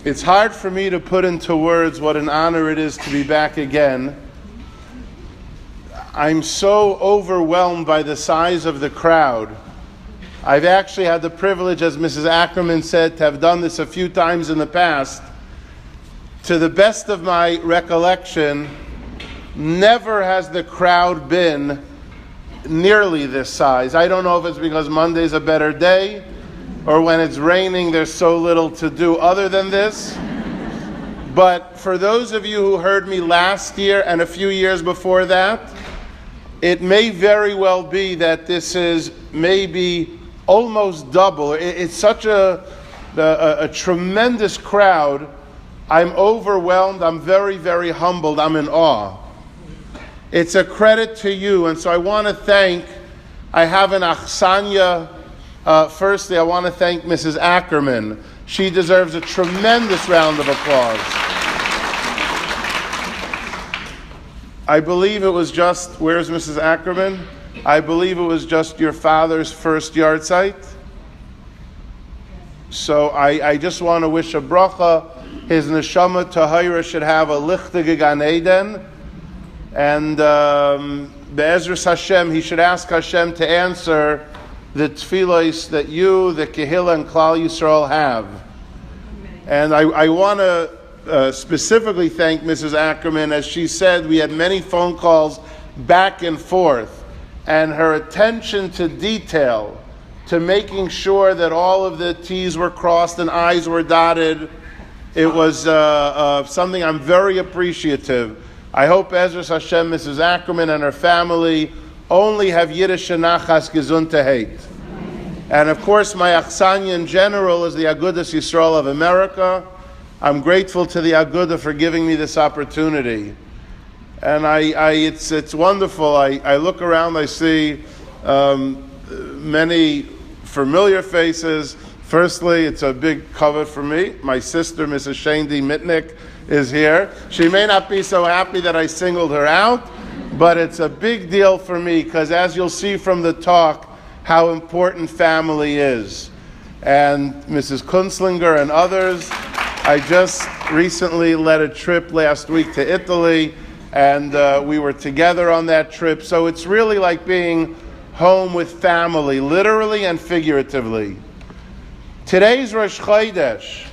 It's hard for me to put into words what an honor it is to be back again. I'm so overwhelmed by the size of the crowd. I've actually had the privilege, as Mrs. Ackerman said, to have done this a few times in the past. To the best of my recollection, never has the crowd been nearly this size. I don't know if it's because Monday's a better day, or when it's raining there's so little to do other than this. But for those of you who heard me last year and a few years before that, it may very well be that this is maybe almost double. It's such a tremendous crowd. I'm overwhelmed. I'm very, very humbled. I'm in awe. It's a credit to you, and so I want to thank, I have an achsanya. Firstly, I want to thank Mrs. Ackerman. She deserves a tremendous round of applause. I believe it was just, where's Mrs. Ackerman? I believe it was just your father's first yard site. So I just want to wish a bracha. His neshama tahira should have a lichtige Gan Eden. And be'ezras Hashem, he should ask Hashem to answer the tefillos that you, the Kehillah, and Klal Yisrael have. And I want to specifically thank Mrs. Ackerman. As she said, we had many phone calls back and forth, and her attention to detail, to making sure that all of the T's were crossed and I's were dotted, it was something I'm very appreciative. I hope Ezras Hashem, Mrs. Ackerman and her family only have Yiddish Nachas Gesundheit. And of course, my achsanya in general is the Agudas Yisrael of America. I'm grateful to the Agudah for giving me this opportunity. And it's wonderful. I look around, I see many familiar faces. Firstly, it's a big cover for me. My sister, Mrs. Shandy Mitnick, is here. She may not be so happy that I singled her out, but it's a big deal for me because, as you'll see from the talk, how important family is. And Mrs. Kunstlinger and others, I just recently led a trip last week to Italy, and we were together on that trip. So it's really like being home with family, literally and figuratively. Today's Rosh Chodesh.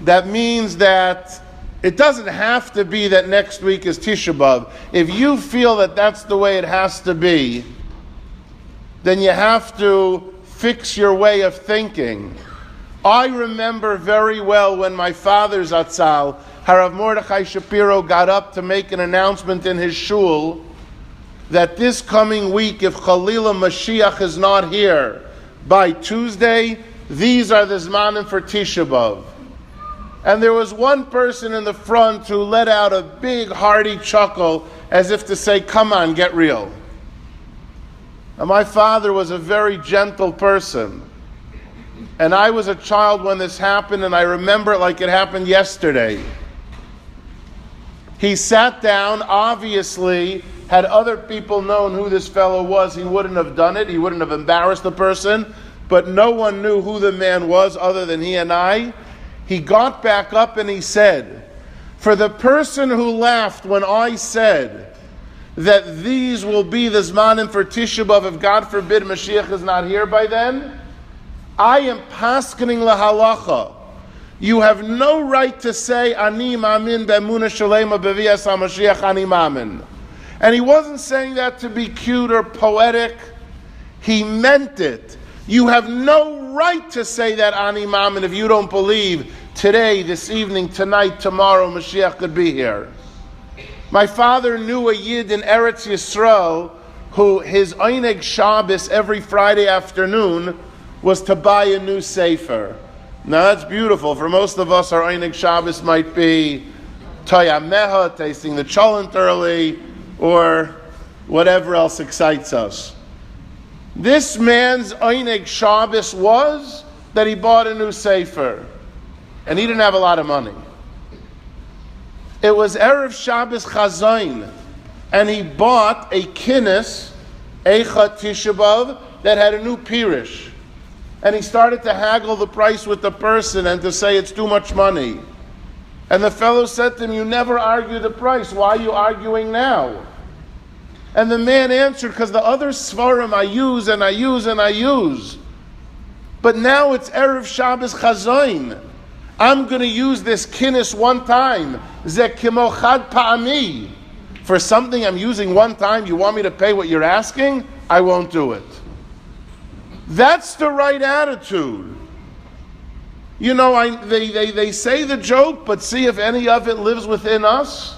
That means that it doesn't have to be that next week is Tisha B'Av. If you feel that that's the way it has to be, then you have to fix your way of thinking. I remember very well when my father Zatzal, Harav Mordechai Shapiro, got up to make an announcement in his shul that this coming week, if Chalila Mashiach is not here by Tuesday, these are the Zmanim for Tisha B'Av. And there was one person in the front who let out a big hearty chuckle as if to say, come on, get real. And my father was a very gentle person. And I was a child when this happened, and I remember it like it happened yesterday. He sat down. Obviously, had other people known who this fellow was, he wouldn't have done it. He wouldn't have embarrassed the person. But no one knew who the man was other than he and I. He got back up and he said, for the person who laughed when I said that these will be the Zmanim for Tisha B'Av, if God forbid Mashiach is not here by then, I am paskening lahalacha. You have no right to say, Ani Mamin B'Emunah Shalema B'Vias HaMashiach Ani Mamin. And he wasn't saying that to be cute or poetic. He meant it. You have no right to say that Ani Mamin if you don't believe today, this evening, tonight, tomorrow, Mashiach could be here. My father knew a Yid in Eretz Yisrael who his Eineg Shabbos every Friday afternoon was to buy a new Sefer. Now that's beautiful. For most of us, our Eineg Shabbos might be Toyameha, tasting the cholent early, or whatever else excites us. This man's Eineg Shabbos was that he bought a new Sefer. And he didn't have a lot of money. It was Erev Shabbos Chazain. And he bought a kinnis, Eicha Tisha B'Av, that had a new Pirish. And he started to haggle the price with the person and to say it's too much money. And the fellow said to him, you never argue the price. Why are you arguing now? And the man answered, because the other svarim I use and I use and I use. But now it's Erev Shabbos Chazoin. I'm going to use this kinnis one time. Ze kimo chad pa'ami. For something I'm using one time, you want me to pay what you're asking? I won't do it. That's the right attitude. You know, they say the joke, but see if any of it lives within us.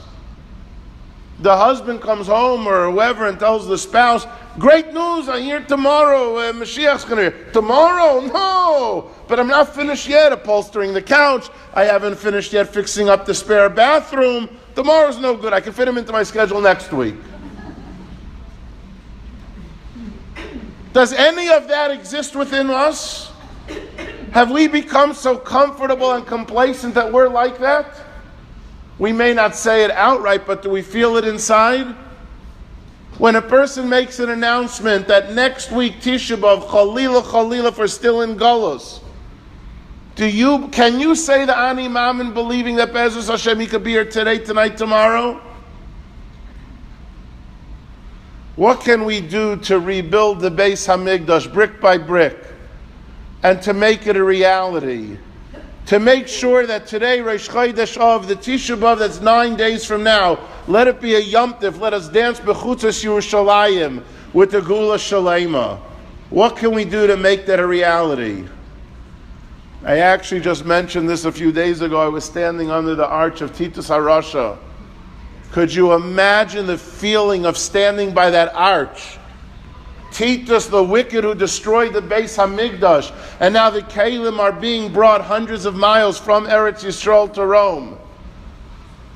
The husband comes home or whoever and tells the spouse, great news, I hear tomorrow, Mashiach's going to hear. Tomorrow? No! But I'm not finished yet upholstering the couch. I haven't finished yet fixing up the spare bathroom. Tomorrow's no good. I can fit him into my schedule next week. Does any of that exist within us? Have we become so comfortable and complacent that we're like that? We may not say it outright, but do we feel it inside? When a person makes an announcement that next week Tisha B'Av, Chalila, Chalila, if we're still in Golos, can you say the Ani Mamin believing that Be'ezus Hashem he could be here today, tonight, tomorrow? What can we do to rebuild the Beis Hamikdash brick by brick and to make it a reality? To make sure that today, Rosh Chodesh Av, the Tisha B'Av, that's 9 days from now, let it be a Yom Tov, let us dance Bechutzas Yerushalayim with the Gula Shalema. What can we do to make that a reality? I actually just mentioned this a few days ago. I was standing under the arch of Titus HaRasha. Could you imagine the feeling of standing by that arch? Titus, the wicked who destroyed the Beis Hamikdash, and now the Kalim are being brought hundreds of miles from Eretz Yisrael to Rome.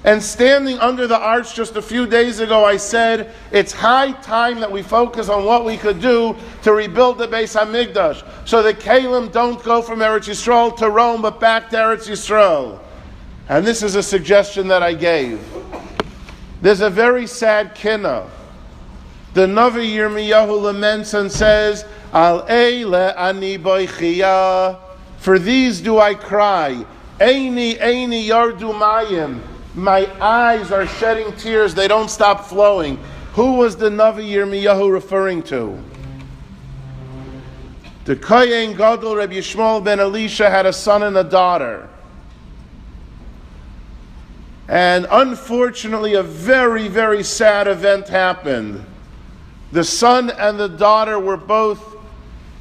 And standing under the arch just a few days ago, I said, it's high time that we focus on what we could do to rebuild the Beis Hamikdash, so the Kalim don't go from Eretz Yisrael to Rome, but back to Eretz Yisrael. And this is a suggestion that I gave. There's a very sad kinna. The Navi Yirmiyahu laments and says, Al eile ani boichia, for these do I cry. Eini yardu mayim. My eyes are shedding tears, they don't stop flowing. Who was the Navi Yirmiyahu referring to? The Kohen Gadol Rabbi Yishmael ben Elisha had a son and a daughter. And unfortunately, a very, very sad event happened. The son and the daughter were both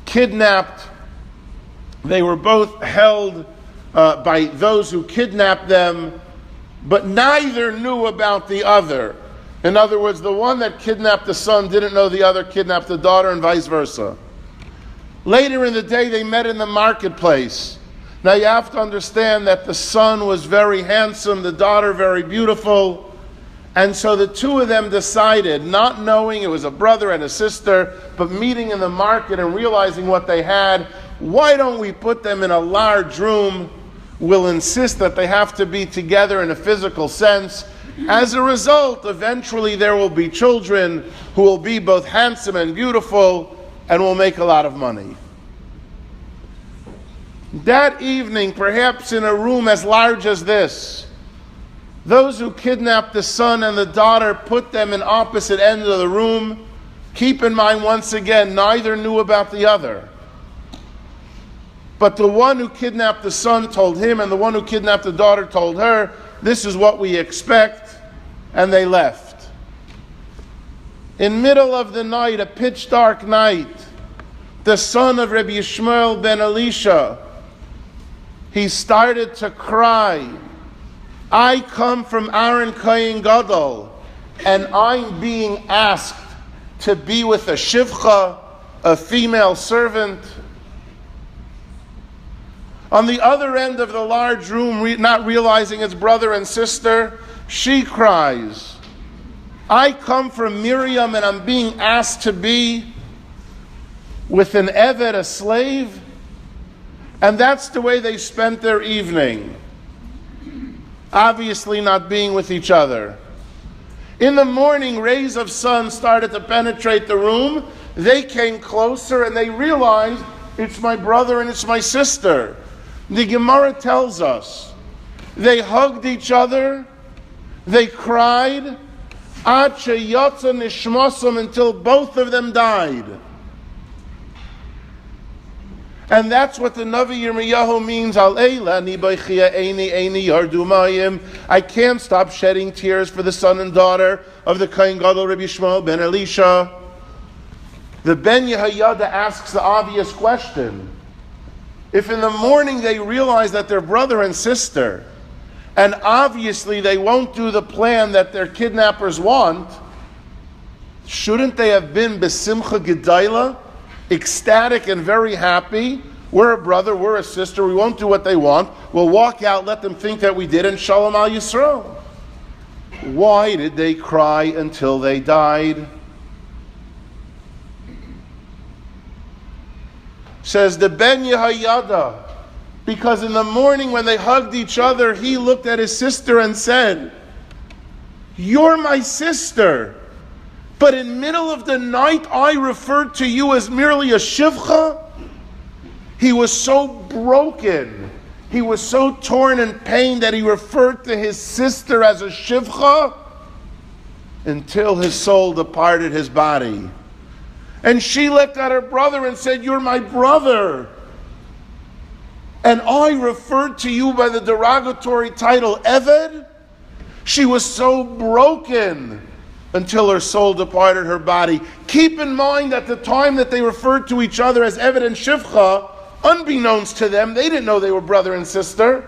kidnapped. They were both held by those who kidnapped them, but neither knew about the other. In other words, the one that kidnapped the son didn't know the other kidnapped the daughter, and vice versa. Later in the day, they met in the marketplace. Now you have to understand that the son was very handsome, the daughter very beautiful. And so the two of them decided, not knowing it was a brother and a sister, but meeting in the market and realizing what they had, why don't we put them in a large room? We'll insist that they have to be together in a physical sense. As a result, eventually there will be children who will be both handsome and beautiful and will make a lot of money. That evening, perhaps in a room as large as this, those who kidnapped the son and the daughter put them in opposite ends of the room. Keep in mind, once again, neither knew about the other. But the one who kidnapped the son told him, and the one who kidnapped the daughter told her, this is what we expect, and they left. In middle of the night, a pitch dark night, the son of Rabbi Yishmael ben Elisha, he started to cry. I come from Aaron Kohen Gadol, and I'm being asked to be with a shivcha, a female servant. On the other end of the large room, not realizing it's brother and sister, she cries, I come from Miriam, and I'm being asked to be with an eved, a slave. And that's the way they spent their evening. Obviously not being with each other. In the morning, rays of sun started to penetrate the room. They came closer and they realized it's my brother and it's my sister. The Gemara tells us they hugged each other, they cried, ad sheyatza nishmasam, until both of them died. And that's what the Navi Yirmiyahu means. Al eila ni beichia eini yardu mayim. I can't stop shedding tears for the son and daughter of the Kohen Gadol Rabbi Shmuel ben Elisha. The Ben Yehoyada asks the obvious question. If in the morning they realize that they're brother and sister, and obviously they won't do the plan that their kidnappers want, shouldn't they have been besimcha gedayla, ecstatic and very happy? We're a brother, we're a sister, we won't do what they want. We'll walk out, let them think that we did, and shalom al Yisrael. Why did they cry until they died? Says the Ben Yehoyada, because in the morning when they hugged each other, he looked at his sister and said, "You're my sister. But in middle of the night, I referred to you as merely a shivcha." He was so broken. He was so torn in pain that he referred to his sister as a shivcha until his soul departed his body. And she looked at her brother and said, "You're my brother. And I referred to you by the derogatory title, Eved." She was so broken until her soul departed her body. Keep in mind at the time that they referred to each other as Eved and Shivcha, unbeknownst to them, they didn't know they were brother and sister.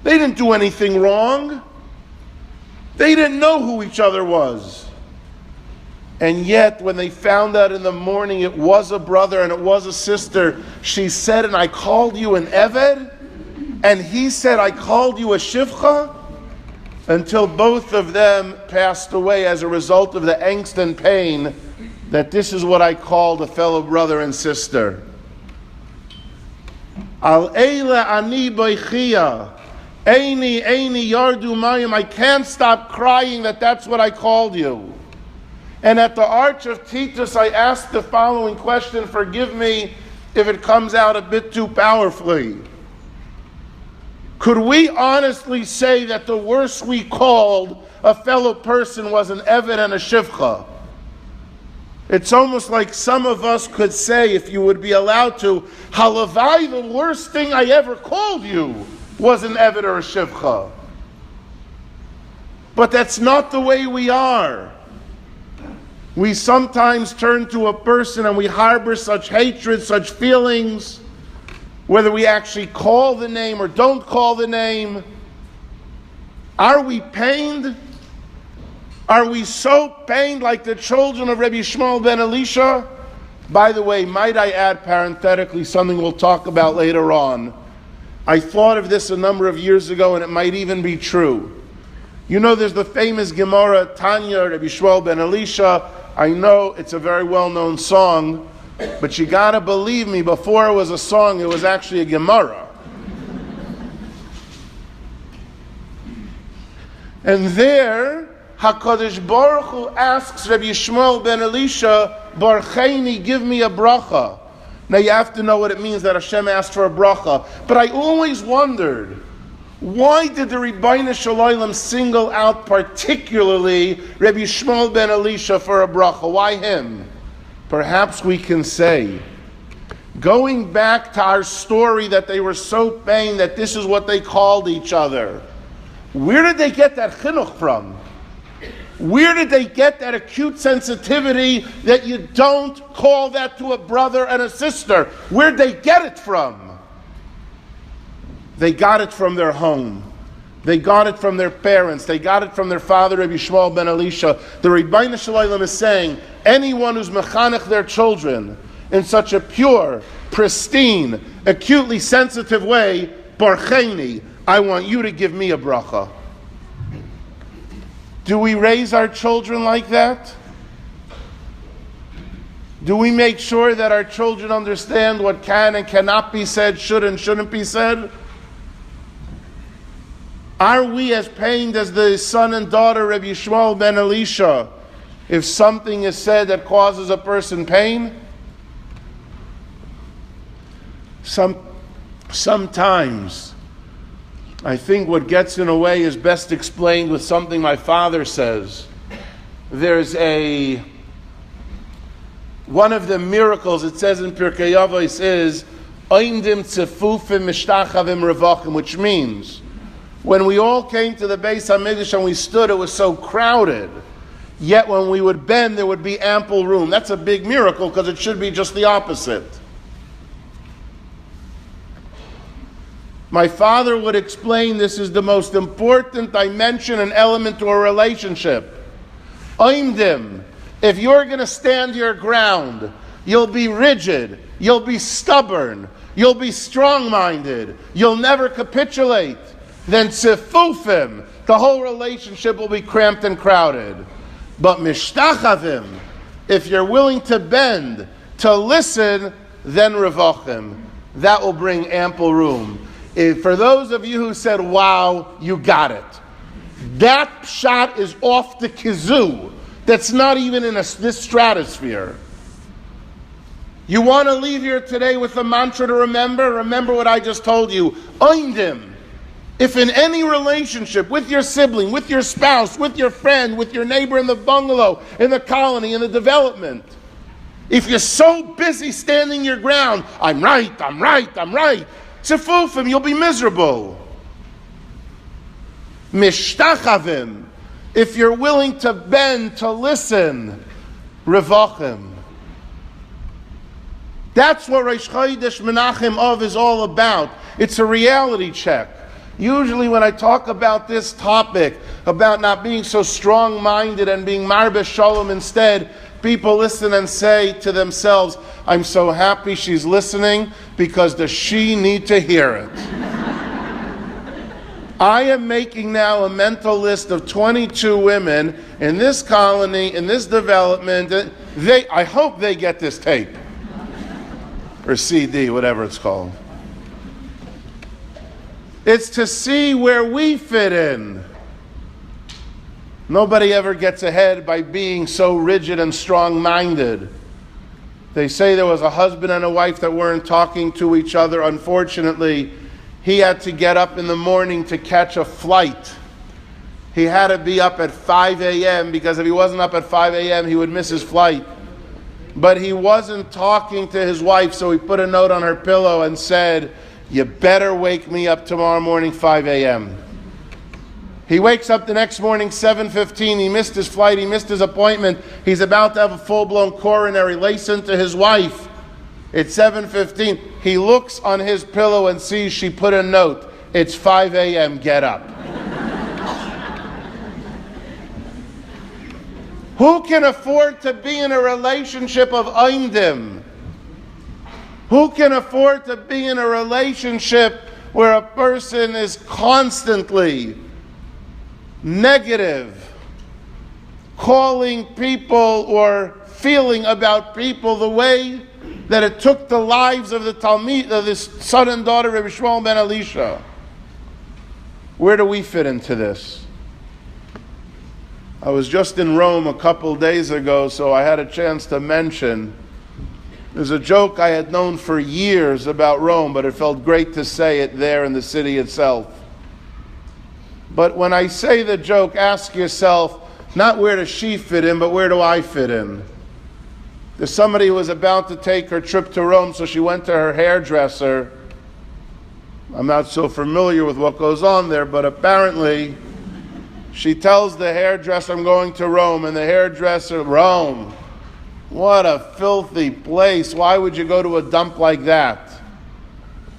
They didn't do anything wrong. They didn't know who each other was. And yet, when they found out in the morning it was a brother and it was a sister, she said, "And I called you an Eved?" And he said, "I called you a Shivcha?" Until both of them passed away as a result of the angst and pain that this is what I called a fellow brother and sister. Al eila ani beichia, eini yardu mayim. I can't stop crying that that's what I called you. And at the Arch of Titus, I asked the following question. Forgive me if it comes out a bit too powerfully. Could we honestly say that the worst we called a fellow person was an Eved and a Shivcha? It's almost like some of us could say, if you would be allowed to, Halavai, the worst thing I ever called you was an Eved or a Shivcha. But that's not the way we are. We sometimes turn to a person and we harbor such hatred, such feelings, whether we actually call the name or don't call the name. Are we pained? Are we so pained like the children of Rabbi Shmuel ben Elisha? By the way, might I add parenthetically something we'll talk about later on. I thought of this a number of years ago and it might even be true. You know, there's the famous Gemara, Tanya, Rabbi Shmuel ben Elisha. I know it's a very well-known song, but you gotta believe me, before it was a song, it was actually a Gemara. And there, HaKadosh Baruch Hu asks Rabbi Shmuel ben Elisha, Barcheini, give me a bracha. Now you have to know what it means that Hashem asked for a bracha. But I always wondered, why did the Ribbono Shel Olam single out particularly Rabbi Shmuel ben Elisha for a bracha? Why him? Perhaps we can say, going back to our story that they were so pained that this is what they called each other, where did they get that chinuch from? Where did they get that acute sensitivity that you don't call that to a brother and a sister? Where'd they get it from? They got it from their home. They got it from their parents. They got it from their father, Rabbi Shmuel ben Elisha. The Ribbono Shel Olam is saying, anyone who's mechanech their children in such a pure, pristine, acutely sensitive way, Barcheini, I want you to give me a bracha. Do we raise our children like that? Do we make sure that our children understand what can and cannot be said, should and shouldn't be said? Are we as pained as the son and daughter Rabbi Shmuel ben Elisha if something is said that causes a person pain? Sometimes I think what gets in the way is best explained with something my father says. There's one of the miracles, it says in Pirkei Avos, is Oimdim Tzefufim Mishtachavim Revachim, which means when we all came to the Beit Hamikdash and we stood, it was so crowded. Yet when we would bend, there would be ample room. That's a big miracle because it should be just the opposite. My father would explain this is the most important dimension and element to a relationship. Oimdim, if you're going to stand your ground, you'll be rigid, you'll be stubborn, you'll be strong-minded, you'll never capitulate. Then tzefufim, the whole relationship will be cramped and crowded. But mishtachavim, if you're willing to bend, to listen, then revachim. That will bring ample room. For those of you who said, wow, you got it. That shot is off the kazoo. That's not even in this stratosphere. You want to leave here today with a mantra to remember? Remember what I just told you. Oindim. If in any relationship, with your sibling, with your spouse, with your friend, with your neighbor in the bungalow, in the colony, in the development, if you're so busy standing your ground, I'm right, tzefufim, you'll be miserable. Mishtachavim, if you're willing to bend, to listen, revachim. That's what Rosh Chodesh Menachem Av is all about. It's a reality check. Usually when I talk about this topic, about not being so strong-minded and being marbe shalom instead, people listen and say to themselves, I'm so happy she's listening because does she need to hear it? I am making now a mental list of 22 women in this colony, in this development. I hope they get this tape. Or CD, whatever it's called. It's to see where we fit in. Nobody ever gets ahead by being so rigid and strong-minded. They say there was a husband and a wife that weren't talking to each other. Unfortunately, he had to get up in the morning to catch a flight. He had to be up at 5 a.m. because if he wasn't up at 5 a.m., he would miss his flight. But he wasn't talking to his wife, so he put a note on her pillow and said, you better wake me up tomorrow morning, 5 a.m. He wakes up the next morning, 7:15. He missed his flight. He missed his appointment. He's about to have a full-blown coronary. Listen to his wife. It's 7:15. He looks on his pillow and sees she put a note. It's 5 a.m. Get up. Who can afford to be in a relationship of oimdim? Who can afford to be in a relationship where a person is constantly negative, calling people or feeling about people the way that it took the lives of the Talmid, of this son and daughter of Rabbi Shmuel ben Elisha? Where do we fit into this? I was just in Rome a couple days ago, so I had a chance to mention. There's a joke I had known for years about Rome, but it felt great to say it there in the city itself. But when I say the joke, ask yourself, not where does she fit in, but where do I fit in? There's somebody who was about to take her trip to Rome, so she went to her hairdresser. I'm not so familiar with what goes on there, but apparently she tells the hairdresser, I'm going to Rome, and the hairdresser, Rome, what a filthy place. Why would you go to a dump like that?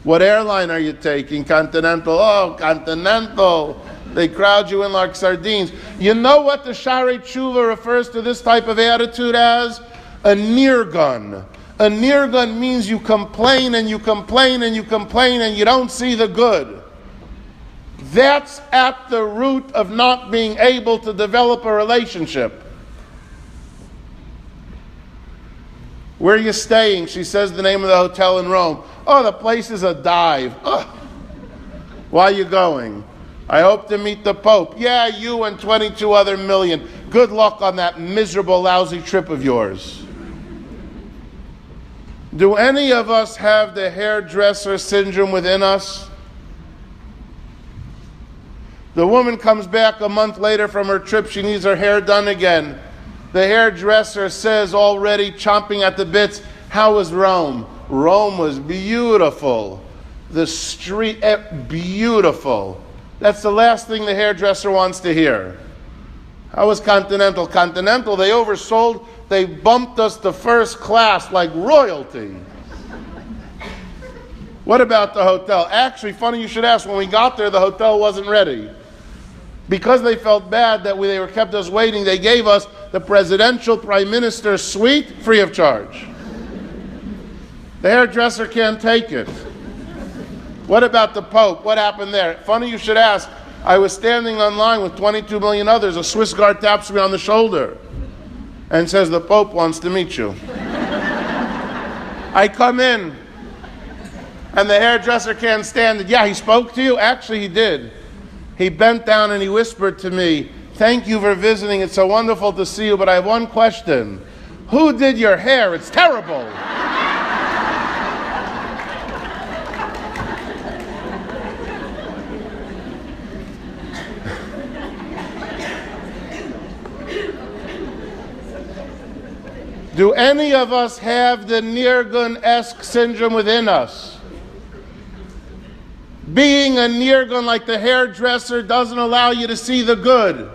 What airline are you taking? Continental. Oh, Continental. They crowd you in like sardines. You know what the Sharei Tshuva refers to this type of attitude as? A near gun. A near gun means you complain and you complain and you complain and you don't see the good. That's at the root of not being able to develop a relationship. Where are you staying? She says the name of the hotel in Rome. Oh, the place is a dive. Ugh. Why are you going? I hope to meet the Pope. Yeah, you and 22 other million. Good luck on that miserable, lousy trip of yours. Do any of us have the hairdresser syndrome within us? The woman comes back a month later from her trip. She needs her hair done again. The hairdresser says, already chomping at the bits, how was Rome? Rome was beautiful. The street, beautiful. That's the last thing the hairdresser wants to hear. How was Continental? Continental, they oversold. They bumped us to first class like royalty. What about the hotel? Actually, funny you should ask, when we got there, the hotel wasn't ready. Because they felt bad that they were kept us waiting, they gave us the presidential prime minister suite free of charge. The hairdresser can't take it. What about the Pope? What happened there? Funny you should ask. I was standing online with 22 million others. A Swiss guard taps me on the shoulder and says, the Pope wants to meet you. I come in, and the hairdresser can't stand it. Yeah, he spoke to you? Actually, he did. He bent down and he whispered to me, thank you for visiting. It's so wonderful to see you, but I have one question. Who did your hair? It's terrible. Do any of us have the Nirgun-esque syndrome within us? Being a Nirgun like the hairdresser doesn't allow you to see the good.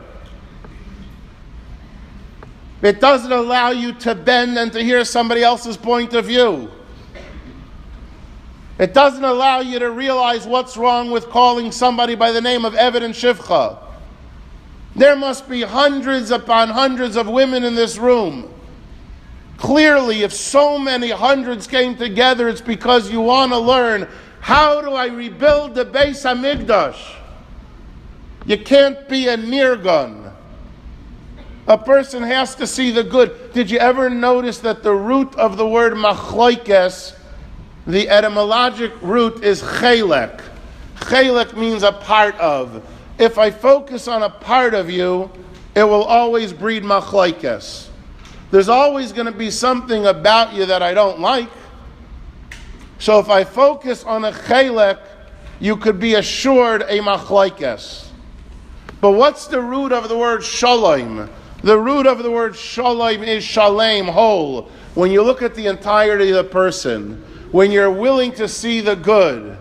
It doesn't allow you to bend and to hear somebody else's point of view. It doesn't allow you to realize what's wrong with calling somebody by the name of Eved and Shivcha. There must be hundreds upon hundreds of women in this room. Clearly, if so many hundreds came together, it's because you want to learn, how do I rebuild the Beit Hamikdash? You can't be a Nirgun. A person has to see the good. Did you ever notice that the root of the word machloikes, the etymologic root is chelek? Chelek means a part of. If I focus on a part of you, it will always breed machloikes. There's always going to be something about you that I don't like. So if I focus on a chelek, you could be assured a machloikes. But what's the root of the word shalom? The root of the word shalom is shalem, whole. When you look at the entirety of the person, when you're willing to see the good,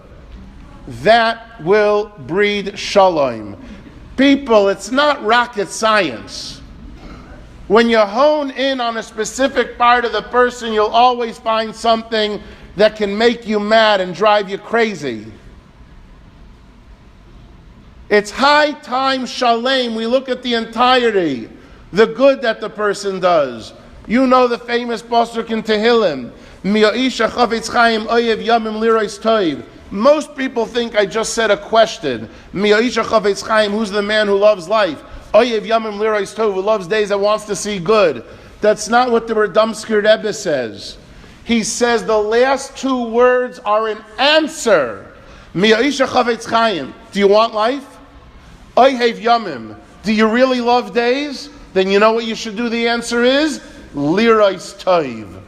that will breed shalom. People, it's not rocket science. When you hone in on a specific part of the person, you'll always find something that can make you mad and drive you crazy. It's high time shalem. We look at the entirety, the good that the person does. You know the famous pasuk in Tehillim, Mi'oisha chavetz chaim oyev yamim lirois toiv. Most people think I just said a question. Mi'oisha chavetz chaim, who's the man who loves life? Oyev yamim lirois tov, who loves days that wants to see good. That's not what the Radomsker Rebbe says. He says the last two words are an answer. Mi'oisha chavetz chaim. Do you want life? Oyev yamim. Do you really love days? Then you know what you should do. The answer is lirois tov.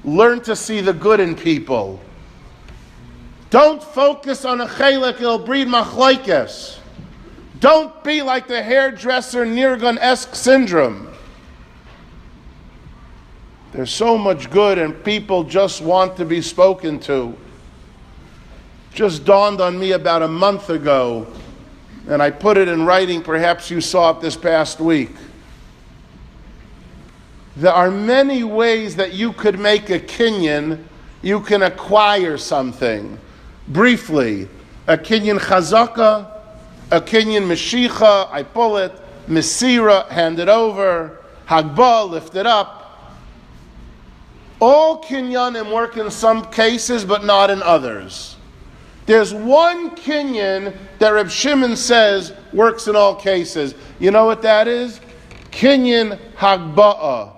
Learn to see the good in people. Don't focus on a chelek, it'll breed machloikes. Don't be like the hairdresser Nirgun-esque syndrome. There's so much good and people just want to be spoken to. Just dawned on me about a month ago, and I put it in writing, perhaps you saw it this past week. There are many ways that you could make a Kenyan, you can acquire something. Briefly, a Kenyan chazaka, a Kenyan Mashiach, I pull it, Mesira, hand it over, Hagbah, lift it up. All Kenyanim work in some cases, but not in others. There's one Kenyan that Reb Shimon says works in all cases. You know what that is? Kenyan Hagbah.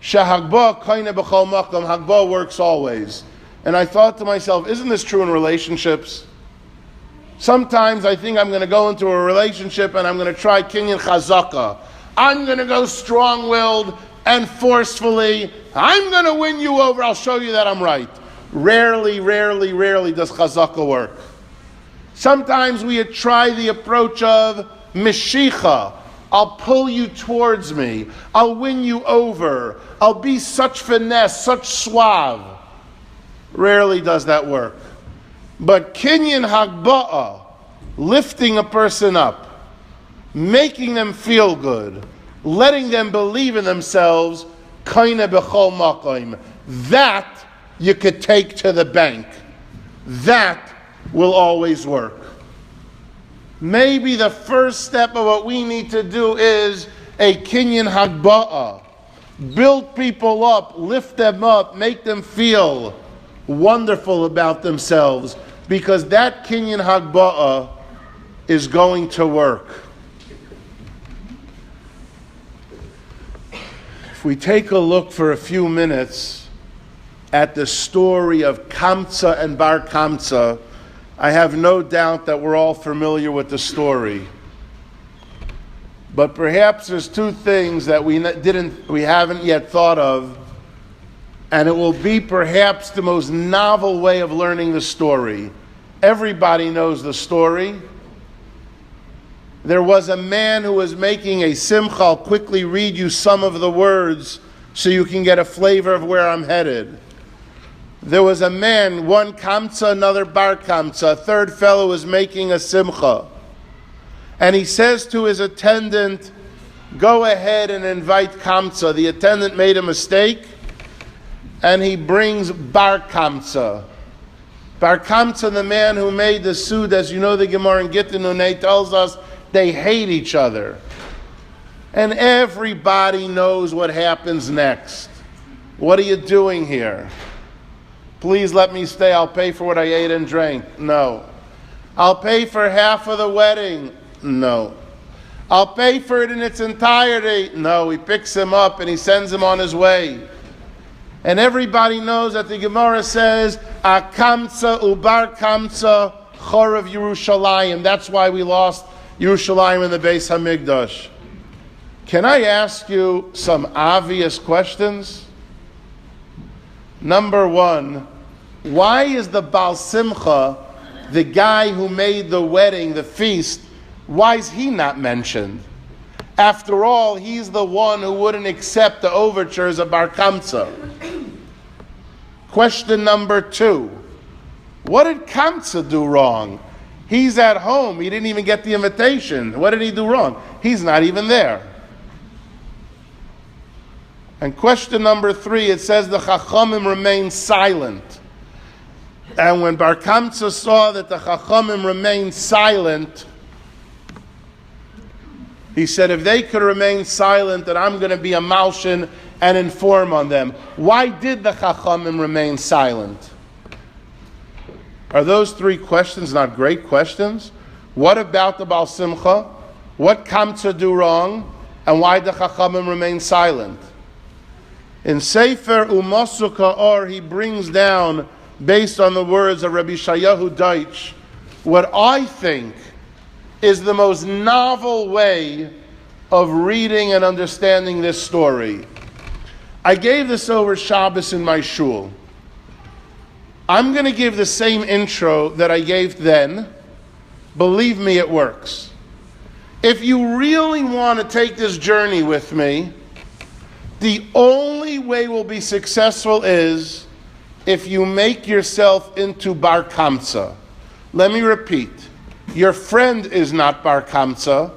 Shahagbah kaina b'chol makom. Hagbah works always. And I thought to myself, isn't this true in relationships? Sometimes I think I'm going to go into a relationship and I'm going to try Kenyan Chazaka. I'm going to go strong-willed. and forcefully, I'm going to win you over, I'll show you that I'm right. Rarely does chazaka work. Sometimes we try the approach of Mashiach. I'll pull you towards me. I'll win you over. I'll be such finesse, such suave. Rarely does that work. But Kenyan hagba'ah, lifting a person up, making them feel good, letting them believe in themselves, kaina b'chol makom, that you could take to the bank. That will always work. Maybe the first step of what we need to do is a Kenyan hagba'ah. Build people up, lift them up, make them feel wonderful about themselves, because that Kenyan hagba'ah is going to work. If we take a look for a few minutes at the story of Kamsa and Barkham, I have no doubt that we're all familiar with the story. But perhaps there's two things that we haven't yet thought of, and it will be perhaps the most novel way of learning the story. Everybody knows the story. There was a man who was making a simcha. I'll quickly read you some of the words so you can get a flavor of where I'm headed. There was a man, one Kamsa, another Barkham. A third fellow was making a simcha. And he says to his attendant, go ahead and invite Kamsa. The attendant made a mistake, and he brings Barkham. Barkham, the man who made the sud, as you know, the Gemara in Gittin Unay tells us they hate each other. And everybody knows what happens next. What are you doing here? Please let me stay. I'll pay for what I ate and drank. No. I'll pay for half of the wedding. No. I'll pay for it in its entirety. No. He picks him up and he sends him on his way. And everybody knows that the Gemara says, Akamsa ubar kamsa chorav Yerushalayim. That's why we lost Yerushalayim in the Beit Hamikdash. Can I ask you some obvious questions? Number one, why is the Baal Simcha, the guy who made the wedding, the feast, why is he not mentioned? After all, he's the one who wouldn't accept the overtures of Bar Kamsa. Question number two, what did Kamsa do wrong? He's at home. He didn't even get the invitation. What did he do wrong? He's not even there. And question number three, it says the Chachamim remained silent. And when Bar Kamsa saw that the Chachamim remained silent, he said, if they could remain silent, then I'm going to be a malshin and inform on them. Why did the Chachamim remain silent? Are those three questions not great questions? What about the Baal Simcha? What Kamsa do wrong? And why did the Chachamim remain silent? In Sefer Umasu Ka'or, he brings down, based on the words of Rabbi Eliyahu Deutsch, what I think is the most novel way of reading and understanding this story. I gave this over Shabbos in my shul. I'm going to give the same intro that I gave then. Believe me, it works. If you really want to take this journey with me, the only way we'll be successful is if you make yourself into Bar Kamsa. Let me repeat. Your friend is not Bar Kamsa.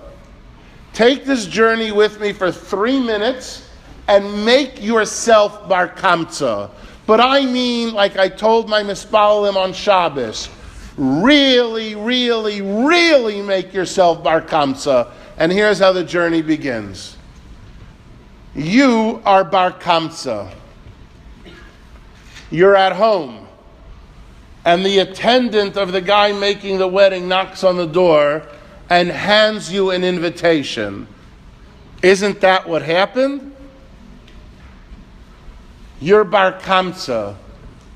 Take this journey with me for 3 minutes and make yourself Bar Kamsa. But I mean, like I told my mispalim on Shabbos, really make yourself Bar Kamsa. And here's how the journey begins. You are Bar Kamsa. You're at home. And the attendant of the guy making the wedding knocks on the door and hands you an invitation. Isn't that what happened? You're Bar Kamsa.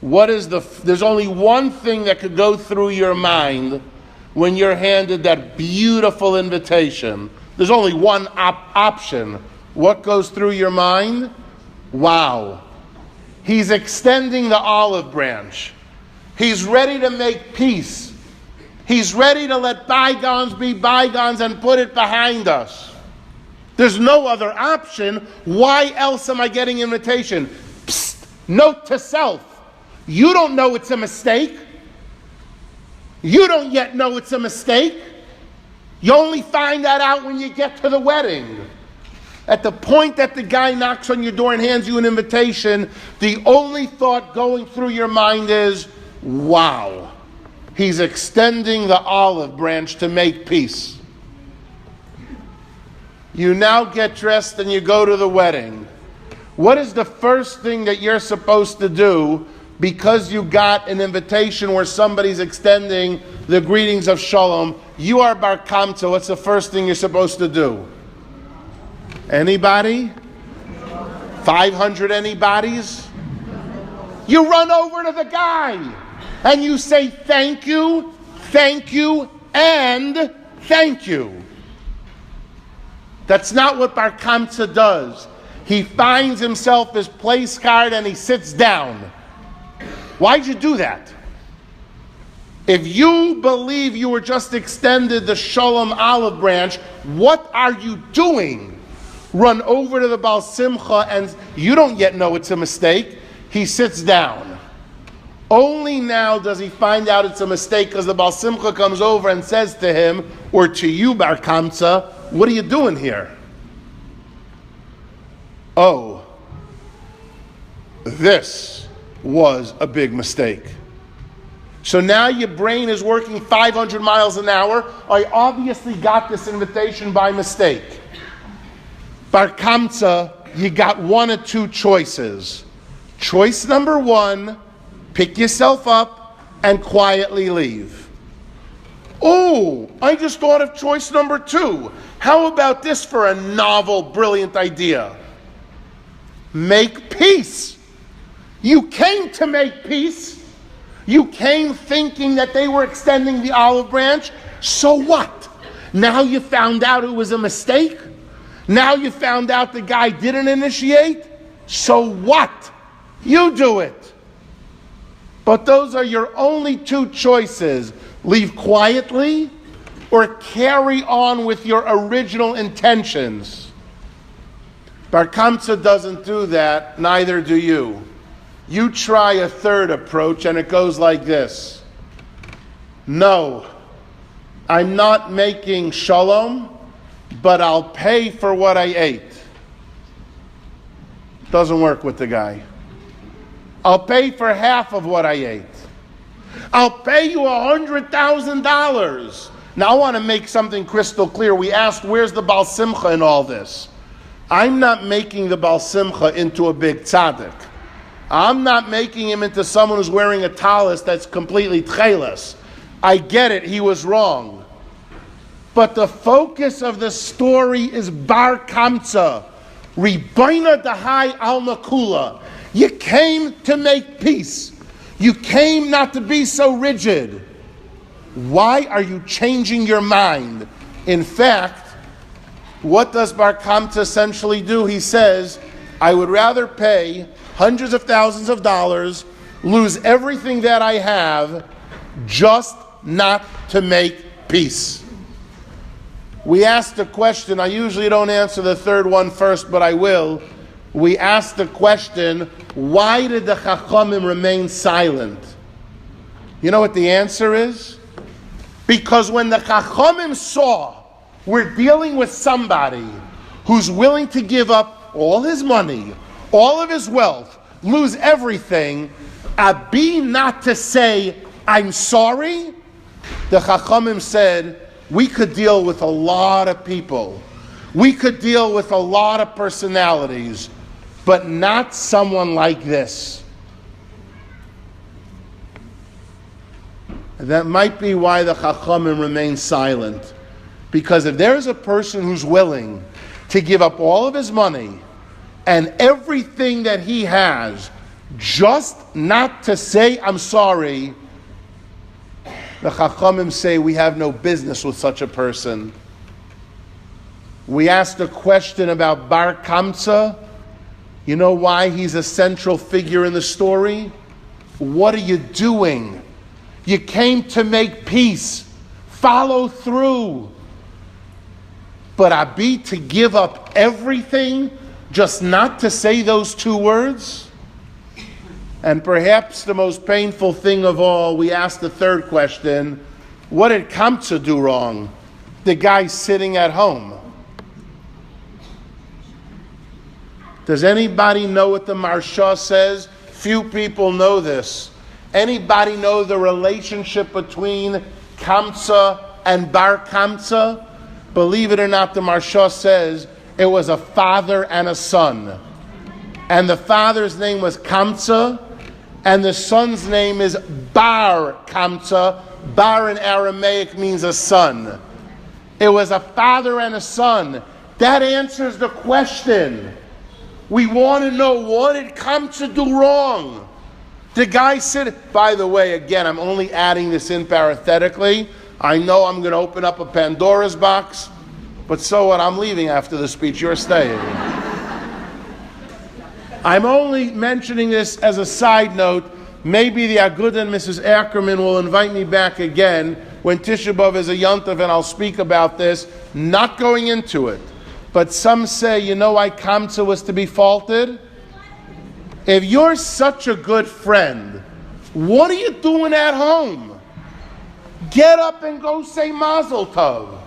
There's only one thing that could go through your mind when you're handed that beautiful invitation. There's only one option. what goes through your mind? Wow. He's extending the olive branch. He's ready to make peace. He's ready to let bygones be bygones and put it behind us. There's no other option. Why else am I getting invitation? Psst, note to self. You don't know it's a mistake. You don't yet know it's a mistake. You only find that out when you get to the wedding. At the point that the guy knocks on your door and hands you an invitation, the only thought going through your mind is, wow, he's extending the olive branch to make peace. You now get dressed and you go to the wedding. What is the first thing that you're supposed to do because you got an invitation where somebody's extending the greetings of Shalom? You are Bar Kamsa. What's the first thing you're supposed to do? Anybody? 500 anybodies? You run over to the guy and you say thank you, and thank you. That's not what Bar Kamsa does. He finds himself his place card and he sits down. Why'd you do that? If you believe you were just extended the Shalom olive branch, what are you doing? Run over to the Baal Simcha and you don't yet know it's a mistake. He sits down. Only now does he find out it's a mistake because the Baal Simcha comes over and says to him, or to you, Bar Kamsa, what are you doing here? Oh, this was a big mistake. So now your brain is working 500 miles an hour. I obviously got this invitation by mistake. Bar Kamsa, you got one of two choices. Choice number one, pick yourself up and quietly leave. Oh, I just thought of choice number two. How about this for a novel, brilliant idea? Make peace. You came to make peace. You came thinking that they were extending the olive branch. So what? Now you found out it was a mistake? Now you found out the guy didn't initiate? So what? You do it. But those are your only two choices. Leave quietly or carry on with your original intentions. Bar Kamsa doesn't do that, neither do you. You try a third approach and it goes like this. No, I'm not making shalom, but I'll pay for what I ate. Doesn't work with the guy. I'll pay for half of what I ate. I'll pay you $100,000. Now I want to make something crystal clear. We asked, where's the Baal Simcha in all this? I'm not making the Baal Simcha into a big tzaddik. I'm not making him into someone who's wearing a talis that's completely tchelas. I get it, he was wrong. But the focus of the story is Bar Kamsa. Ribono Dahai al Makula. You came to make peace. You came not to be so rigid. Why are you changing your mind? In fact, what does Bar Kamsa essentially do? He says, I would rather pay hundreds of thousands of dollars, lose everything that I have, just not to make peace. We asked the question, I usually don't answer the third one first, but I will. We asked the question, why did the Chachamim remain silent? You know what the answer is? Because when the Chachamim saw we're dealing with somebody who's willing to give up all his money, all of his wealth, lose everything, be not to say, I'm sorry, the Chachamim said, we could deal with a lot of people. We could deal with a lot of personalities, but not someone like this. And that might be why the Chachamim remain silent. Because if there's a person who's willing to give up all of his money and everything that he has, just not to say, I'm sorry, the Chachamim say we have no business with such a person. We asked a question about Bar Kamsa. You know why he's a central figure in the story? What are you doing? You came to make peace. Follow through. But Rabbi, to give up everything just not to say those two words? And perhaps the most painful thing of all, we asked the third question, what did Kamsa do wrong? The guy sitting at home. Does anybody know what the Marsha says? Few people know this. Anybody know the relationship between Kamsa and Bar Kamsa? Believe it or not, the Marsha says it was a father and a son. And the father's name was Kamsa, and the son's name is Bar Kamsa. Bar in Aramaic means a son. It was a father and a son. That answers the question. We want to know, what did Kamsa do wrong? The guy said, by the way, again, I'm only adding this in parenthetically. I know I'm going to open up a Pandora's box, but so what? I'm leaving after the speech. You're staying. I'm only mentioning this as a side note. Maybe the Agudah and Mrs. Ackerman will invite me back again when Tisha B'Av is a Yontav, and I'll speak about this, not going into it. But some say, you know why Kamsa was to be faulted? If you're such a good friend, what are you doing at home? Get up and go say Mazel Tov.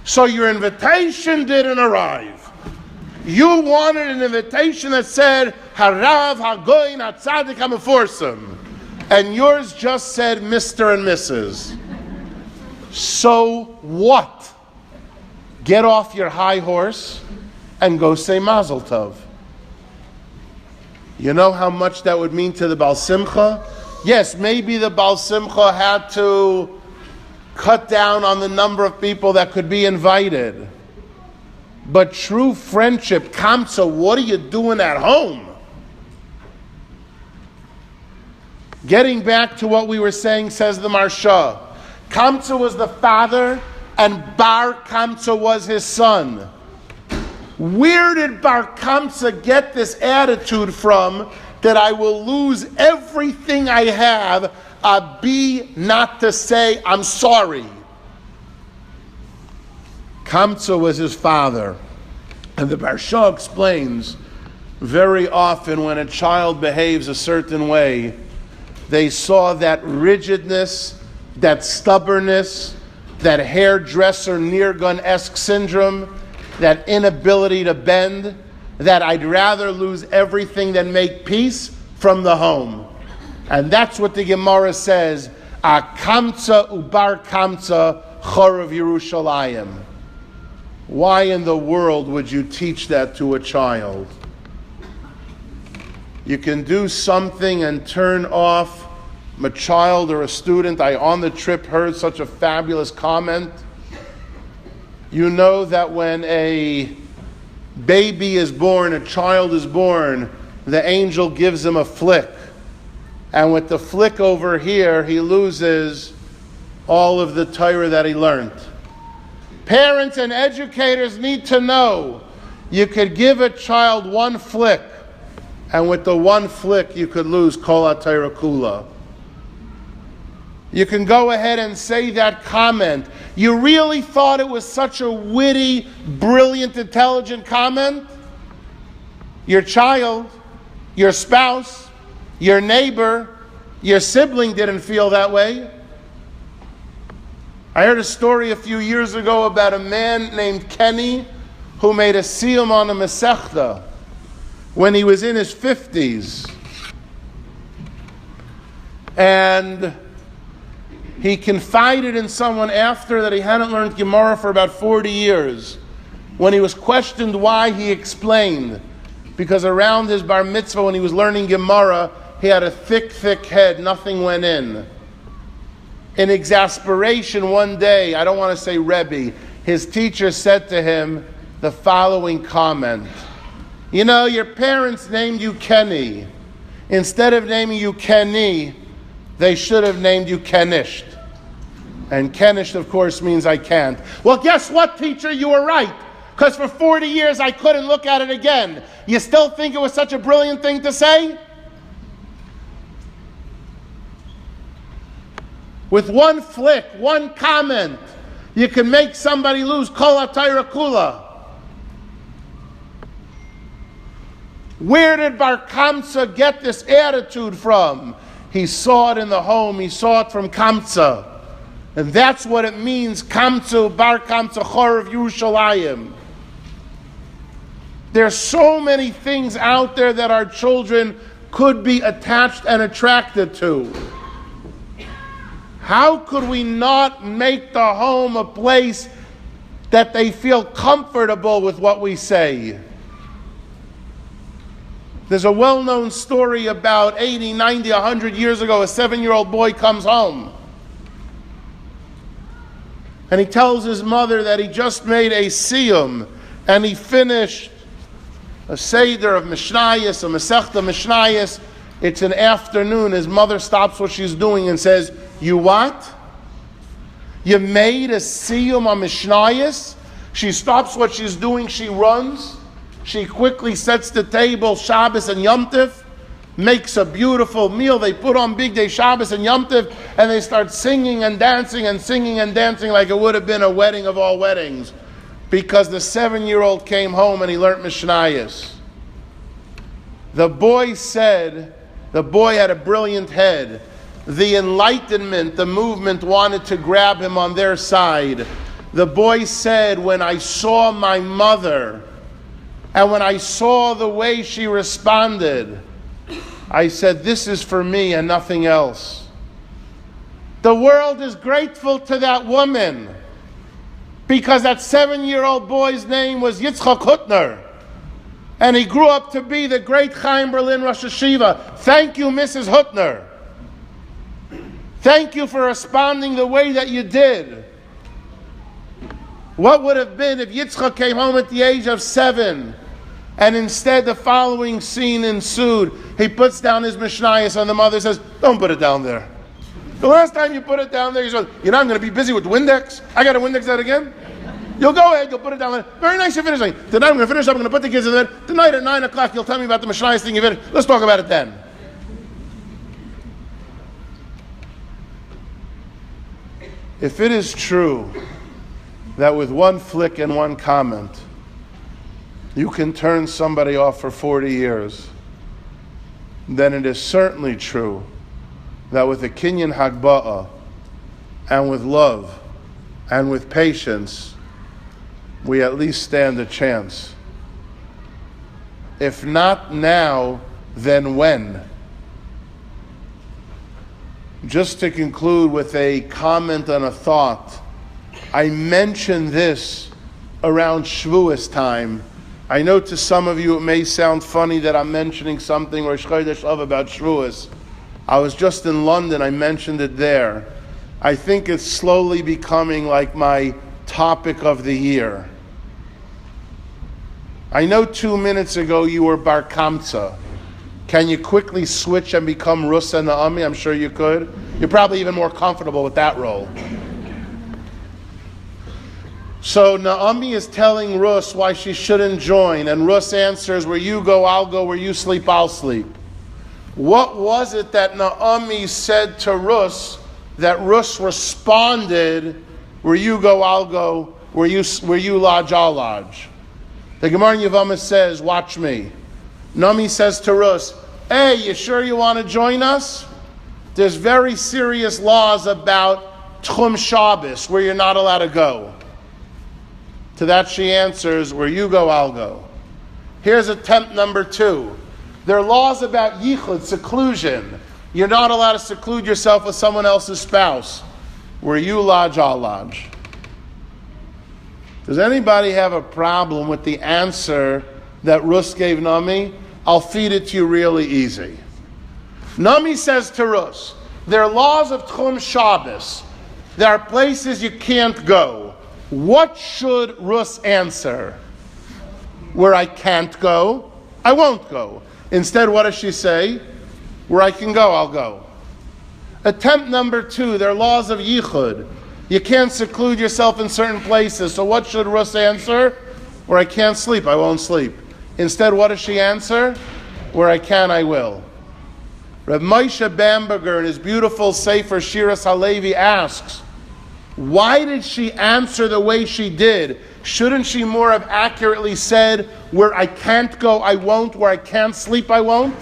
So your invitation didn't arrive. You wanted an invitation that said, Harav, Hagoyin, Hatzadik, HaMeforsim. And yours just said Mr. and Mrs. So what? Get off your high horse and go say Mazel Tov. You know how much that would mean to the Baal Simcha? Yes, maybe the Baal Simcha had to cut down on the number of people that could be invited. But true friendship, Kamsa, what are you doing at home? Getting back to what we were saying, says the Marsha. Kamsa was the father, and Bar Kamsa was his son. Where did Bar Kamsa get this attitude from that I will lose everything I have, be not to say I'm sorry? Kamsa was his father. And the Marsha explains, very often when a child behaves a certain way, they saw that rigidness, that stubbornness, that hairdresser near-gun-esque syndrome, that inability to bend, that I'd rather lose everything than make peace from the home. And that's what the Gemara says, A Kamsa ubar Kamsa chorav Yerushalayim. Why in the world would you teach that to a child? You can do something and turn off a child or a student. I, on the trip, heard such a fabulous comment. You know that when a baby is born, a child is born, the angel gives him a flick. And with the flick over here, he loses all of the Torah that he learned. Parents and educators need to know you could give a child one flick, and with the one flick you could lose Kol HaTorah Kula. You can go ahead and say that comment. You really thought it was such a witty, brilliant, intelligent comment? Your child, your spouse, your neighbor, your sibling didn't feel that way. I heard a story a few years ago about a man named Kenny who made a siyum on a Masechta when he was in his 50s. And he confided in someone after that he hadn't learned Gemara for about 40 years. When he was questioned why, he explained, because around his bar mitzvah when he was learning Gemara, he had a thick, thick head, nothing went in. In exasperation one day, I don't want to say Rebbe, his teacher said to him the following comment. You know, your parents named you Kenny. Instead of naming you Kenny, they should have named you Kenisht. And Kenisht, of course, means I can't. Well, guess what, teacher? You were right. Because for 40 years I couldn't look at it again. You still think it was such a brilliant thing to say? With one flick, one comment, you can make somebody lose kol ha-Torah kula. Where did Bar Kamsa get this attitude from? He saw it in the home. He saw it from Kamsa. And that's what it means, Kamsa, Bar Kamsa, Chorav Yerushalayim. There's so many things out there that our children could be attached and attracted to. How could we not make the home a place that they feel comfortable with what we say? There's a well-known story about 80, 90, 100 years ago. A 7-year-old boy comes home. And he tells his mother that he just made a siyum and he finished a seder of Mishnayos, a Masechta Mishnayos. It's an afternoon. His mother stops what she's doing and says, "You what? You made a siyum on Mishnayos?" She stops what she's doing. She runs. She quickly sets the table, Shabbos and Yom Tov, makes a beautiful meal. They put on big day Shabbos and Yom Tov, and they start singing and dancing like it would have been a wedding of all weddings. Because the 7-year-old came home and he learned Mishnayos. The boy said, the boy had a brilliant head. The Enlightenment, the movement wanted to grab him on their side. The boy said, when I saw my mother, and when I saw the way she responded, I said, this is for me and nothing else. The world is grateful to that woman because that 7-year-old boy's name was Yitzchak Hutner. And he grew up to be the great Chaim Berlin Rosh Hashiva. Thank you, Mrs. Hutner. Thank you for responding the way that you did. What would have been if Yitzchak came home at the age of 7 and instead the following scene ensued? He puts down his Mishnayos and the mother says, don't put it down there. The last time you put it down there, you said, you know, I'm going to be busy with Windex. I got to Windex that again? You'll go ahead, you'll put it down there. Very nice, you're finishing. Tonight I'm going to finish up, I'm going to put the kids in there. Tonight at 9 o'clock, you'll tell me about the Mishnayos thing you finished. Let's talk about it then. If it is true that with one flick and one comment, you can turn somebody off for 40 years, then it is certainly true that with a Kenyan Hagba'ah, and with love, and with patience, we at least stand a chance. If not now, then when? Just to conclude with a comment and a thought, I mentioned this around Shavuos time. I know to some of you it may sound funny that I'm mentioning something Rosh Chodesh Av about Shavuos. I was just in London, I mentioned it there. I think it's slowly becoming like my topic of the year. I know 2 minutes ago you were Bar Kamsa. Can you quickly switch and become Rus and Naomi? I'm sure you could. You're probably even more comfortable with that role. So Naomi is telling Rus why she shouldn't join, and Rus answers, where you go, I'll go, where you sleep, I'll sleep. What was it that Naomi said to Rus that Rus responded, where you go, I'll go, where you lodge, I'll lodge? The Gemara in Yevamah says, watch me. Naomi says to Rus, hey, you sure you want to join us? There's very serious laws about Tchum Shabbos, where you're not allowed to go. To that she answers, where you go, I'll go. Here's attempt number 2. There are laws about yichud, seclusion. You're not allowed to seclude yourself with someone else's spouse. Where you lodge, I'll lodge. Does anybody have a problem with the answer that Rus gave Naomi? I'll feed it to you really easy. Naomi says to Rus, there are laws of Tchum Shabbos. There are places you can't go. What should Rus answer? Where I can't go, I won't go. Instead, what does she say? Where I can go, I'll go. Attempt number 2, there are laws of yichud. You can't seclude yourself in certain places. So what should Rus answer? Where I can't sleep, I won't sleep. Instead, what does she answer? Where I can, I will. Reb Moshe Bamberger in his beautiful Sefer Shiras HaLevi asks, why did she answer the way she did? Shouldn't she more have accurately said, where I can't go, I won't, where I can't sleep, I won't?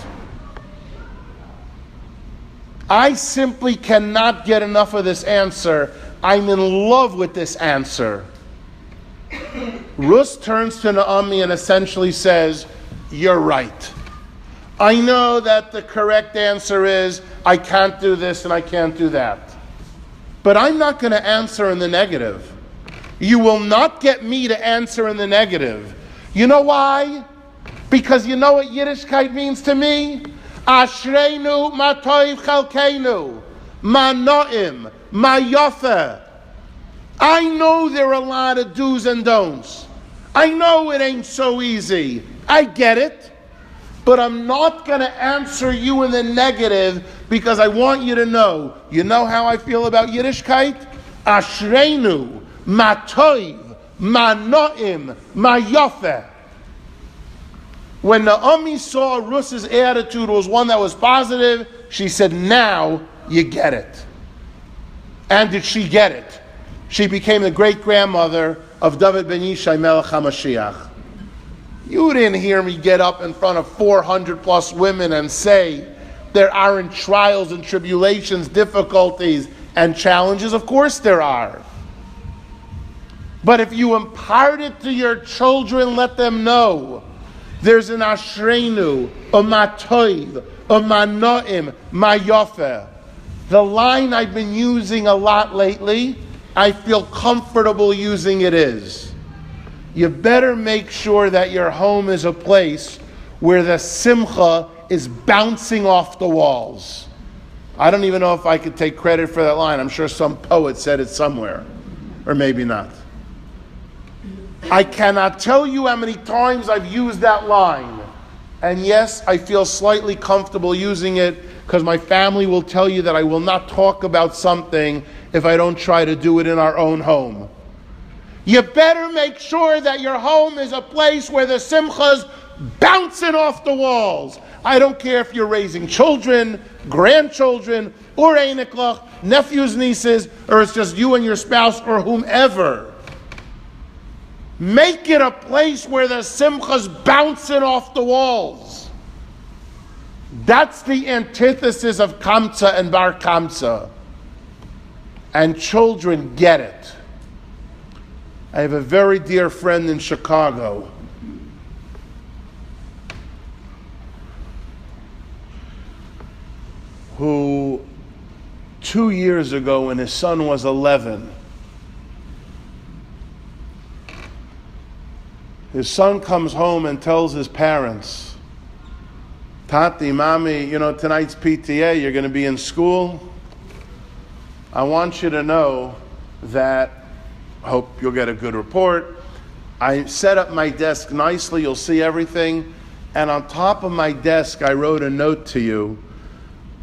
I simply cannot get enough of this answer. I'm in love with this answer. Rus turns to Naomi and essentially says, you're right. I know that the correct answer is, I can't do this and I can't do that. But I'm not going to answer in the negative. You will not get me to answer in the negative. You know why? Because you know what Yiddishkeit means to me? Ashreinu ma toiv chalkeinu, ma no'im, ma yofa. I know there are a lot of do's and don'ts. I know it ain't so easy. I get it. But I'm not going to answer you in the negative because I want you to know. You know how I feel about Yiddishkeit? Ashreinu, ma toiv, ma no'im, ma yofa. When Naomi saw Rus's attitude was one that was positive, she said, now you get it. And did she get it? She became the great-grandmother of David ben Yishai Melech HaMashiach. You didn't hear me get up in front of 400 plus women and say there aren't trials and tribulations, difficulties and challenges. Of course there are. But if you impart it to your children, let them know there's an ashreinu, a matoiv, a manoim, ma yofer. The line I've been using a lot lately, I feel comfortable using it is, you better make sure that your home is a place where the simcha is bouncing off the walls. I don't even know if I could take credit for that line. I'm sure some poet said it somewhere, or maybe not. I cannot tell you how many times I've used that line. And yes, I feel slightly comfortable using it because my family will tell you that I will not talk about something if I don't try to do it in our own home. You better make sure that your home is a place where the simcha's bouncing off the walls. I don't care if you're raising children, grandchildren, or einiklach, nephews, nieces, or it's just you and your spouse or whomever. Make it a place where the simcha's bouncing off the walls. That's the antithesis of Kamsa and Barkham. And children get it. I have a very dear friend in Chicago who 2 years ago when his son was 11, his son comes home and tells his parents, Tati, Mommy, tonight's PTA, you're going to be in school. I want you to know that, hope you'll get a good report. I set up my desk nicely, you'll see everything. And on top of my desk, I wrote a note to you.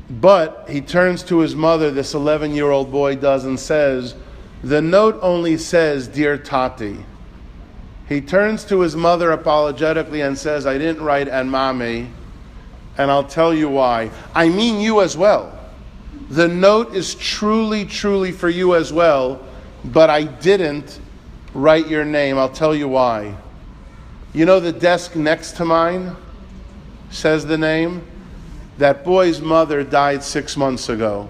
But he turns to his mother, this 11-year-old boy does, and says, the note only says, Dear Tati. He turns to his mother apologetically and says, I didn't write and Mommy, and I'll tell you why. I mean you as well. The note is truly, truly for you as well, but I didn't write your name. I'll tell you why. You know the desk next to mine says the name? That boy's mother died 6 months ago.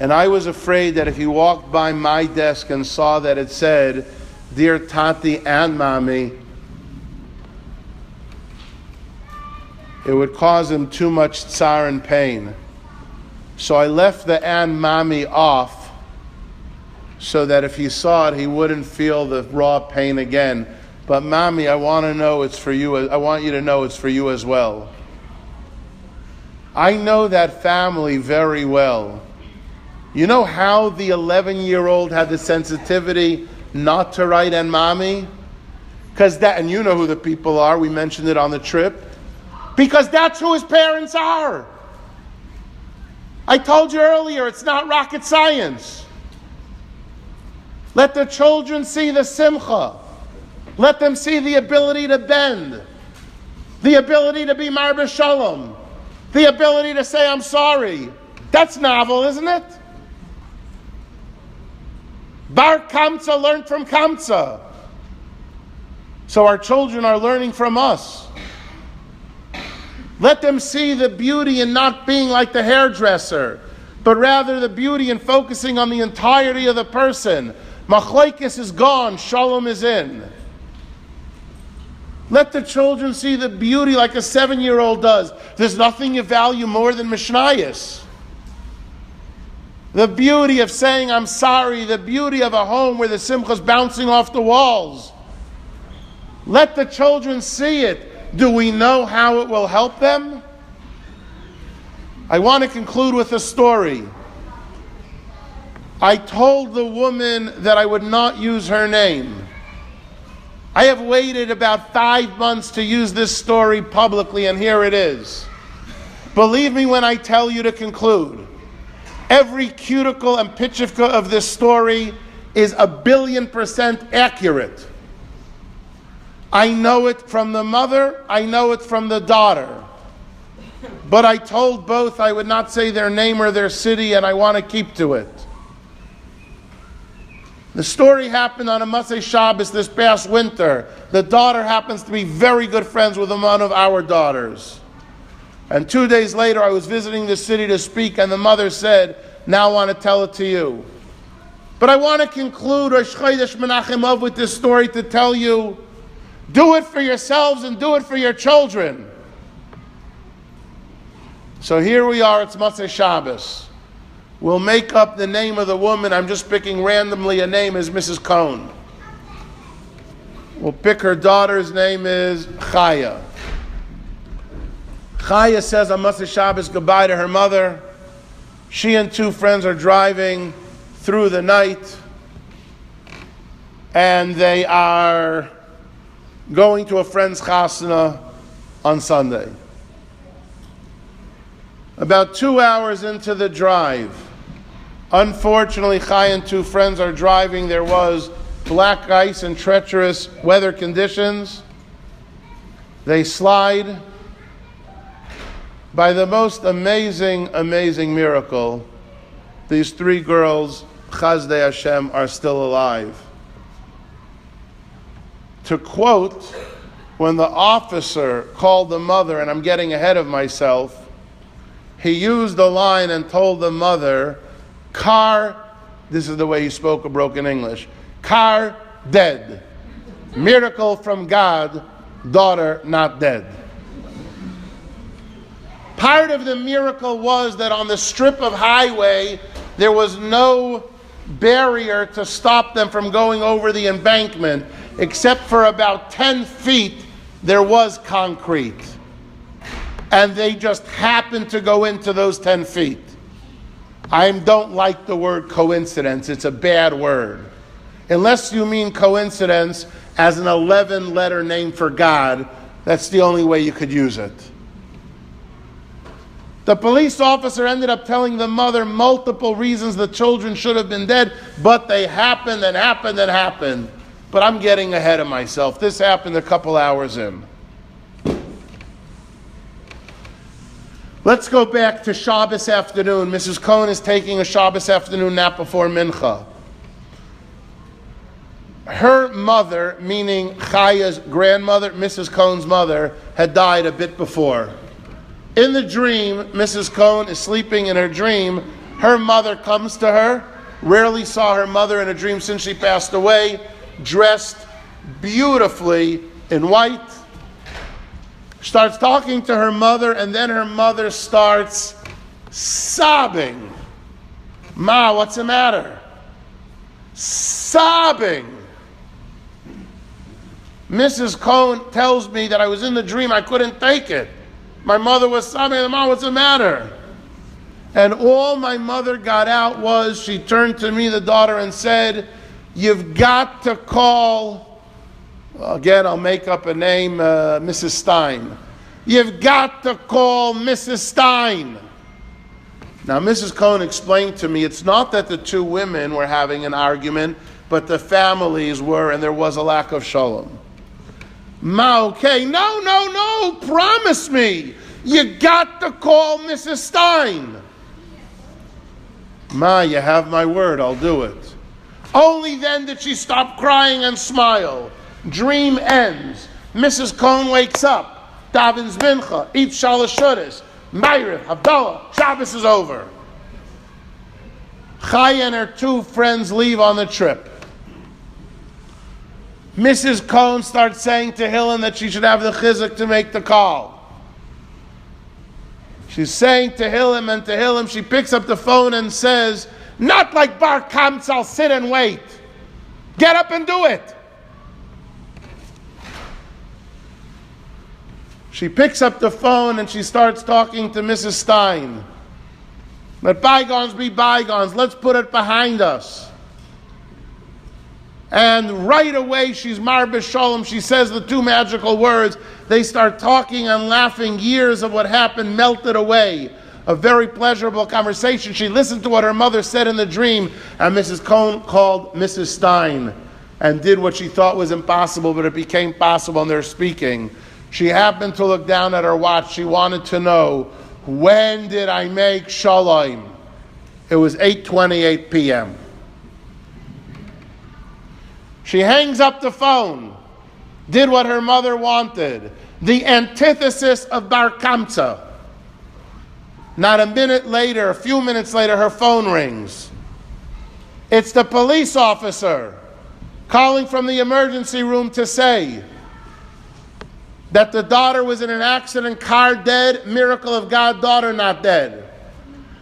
And I was afraid that if he walked by my desk and saw that it said, Dear Tati and Mommy, it would cause him too much tsar and pain. So I left the and Mommy off so that if he saw it, he wouldn't feel the raw pain again. But Mommy, I want to know it's for you. I want you to know it's for you as well. I know that family very well. You know how the 11-year-old had the sensitivity not to write and Mommy? Because that, and you know who the people are, we mentioned it on the trip. Because that's who his parents are. I told you earlier, it's not rocket science. Let the children see the simcha. Let them see the ability to bend, the ability to be marba shalom, the ability to say, I'm sorry. That's novel, isn't it? Bar Kamsa learned from Kamsa. So our children are learning from us. Let them see the beauty in not being like the hairdresser, but rather the beauty in focusing on the entirety of the person. Machlokes is gone, shalom is in. Let the children see the beauty like a 7-year-old does. There's nothing you value more than Mishnayos. The beauty of saying I'm sorry, the beauty of a home where the simcha's bouncing off the walls. Let the children see it. Do we know how it will help them? I want to conclude with a story. I told the woman that I would not use her name. I have waited about 5 months to use this story publicly, and here it is. Believe me when I tell you to conclude. Every cuticle and pitchivka of this story is 1,000,000,000% accurate. I know it from the mother, I know it from the daughter. But I told both I would not say their name or their city, and I want to keep to it. The story happened on a Motzei Shabbos this past winter. The daughter happens to be very good friends with one of our daughters. And 2 days later, I was visiting the city to speak, and the mother said, now I want to tell it to you. But I want to conclude Rosh Chodesh Menachem Av with this story to tell you, do it for yourselves and do it for your children. So here we are, it's Motzei Shabbos. We'll make up the name of the woman. I'm just picking randomly a name as Mrs. Cohn. We'll pick her daughter's name is Chaya. Chaya says on Motzei Shabbos goodbye to her mother. She and 2 friends are driving through the night, and they are going to a friend's chasana on Sunday. About 2 hours into the drive, unfortunately, Chai and 2 friends are driving. There was black ice and treacherous weather conditions. They slide. By the most amazing miracle, these 3 girls, Chazdei Hashem, are still alive. To quote, when the officer called the mother, and I'm getting ahead of myself, he used the line and told the mother, car, this is the way he spoke a broken English, car dead. Miracle from God, daughter not dead. Part of the miracle was that on the strip of highway, there was no barrier to stop them from going over the embankment, except for about 10 feet, there was concrete. And they just happened to go into those 10 feet. I don't like the word coincidence. It's a bad word. Unless you mean coincidence as an 11-letter name for God, that's the only way you could use it. The police officer ended up telling the mother multiple reasons the children should have been dead, but they happened and happened and happened. But I'm getting ahead of myself. This happened a couple hours in. Let's go back to Shabbos afternoon. Mrs. Cohn is taking a Shabbos afternoon nap before Mincha. Her mother, meaning Chaya's grandmother, Mrs. Cohn's mother, had died a bit before. In the dream, Mrs. Cohn is sleeping in her dream. Her mother comes to her. Rarely saw her mother in a dream since she passed away, dressed beautifully in white. Starts talking to her mother, and then her mother starts sobbing. Ma, what's the matter? Sobbing. Mrs. Cohn tells me that I was in the dream, I couldn't take it. My mother was sobbing, Mom, what's the matter? And all my mother got out was, she turned to me, the daughter, and said, you've got to call, again, I'll make up a name, Mrs. Stein. You've got to call Mrs. Stein. Now, Mrs. Cohn explained to me, it's not that the 2 women were having an argument, but the families were, and there was a lack of shalom. Ma, okay, no, promise me. You got to call Mrs. Stein. Ma, you have my word, I'll do it. Only then did she stop crying and smile. Dream ends. Mrs. Cohn wakes up, davens mincha, eats shalosh shudas, Ma'ariv, Havdalah, Shabbos is over. Chaya and her two friends leave on the trip. Mrs. Cohn starts saying to Hillel that she should have the chizuk to make the call. She's saying to Hillel, and to Hillel she picks up the phone and says, not like Bar Kamsa, I'll sit and wait. Get up and do it. She picks up the phone and she starts talking to Mrs. Stein. Let bygones be bygones. Let's put it behind us. And right away, she's Mar B'Shalom. She says the two magical words. They start talking and laughing. Years of what happened melted away. A very pleasurable conversation. She listened to what her mother said in the dream, and Mrs. Cohn called Mrs. Stein and did what she thought was impossible, but it became possible, and they're speaking. She happened to look down at her watch. She wanted to know, when did I make shalom? It was 8:28 p.m. She hangs up the phone, did what her mother wanted. The antithesis of Bar Kamsa. Not a minute later, a few minutes later, her phone rings. It's the police officer calling from the emergency room to say that the daughter was in an accident, car dead, miracle of God, daughter not dead.